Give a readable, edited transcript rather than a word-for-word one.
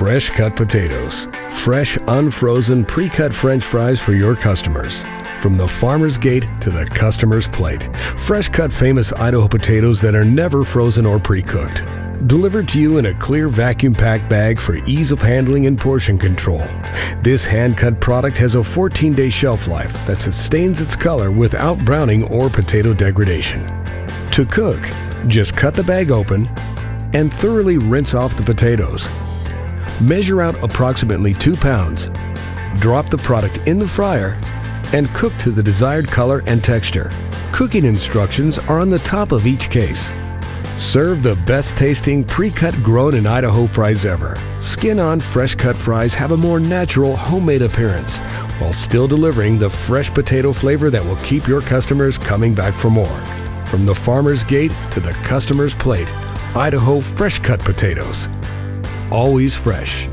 Fresh Cut Potatoes. Fresh, unfrozen, pre-cut French fries for your customers. From the farmer's gate to the customer's plate. Fresh cut famous Idaho potatoes that are never frozen or pre-cooked. Delivered to you in a clear vacuum-packed bag for ease of handling and portion control. This hand-cut product has a 14-day shelf life that sustains its color without browning or potato degradation. To cook, just cut the bag open and thoroughly rinse off the potatoes. Measure out approximately 2 pounds. Drop the product in the fryer and cook to the desired color and texture. Cooking instructions are on the top of each case. Serve the best tasting pre-cut grown in Idaho fries ever. Skin-on fresh cut fries have a more natural homemade appearance while still delivering the fresh potato flavor that will keep your customers coming back for more. From the farmer's gate to the customer's plate, Idaho fresh cut potatoes. Always fresh.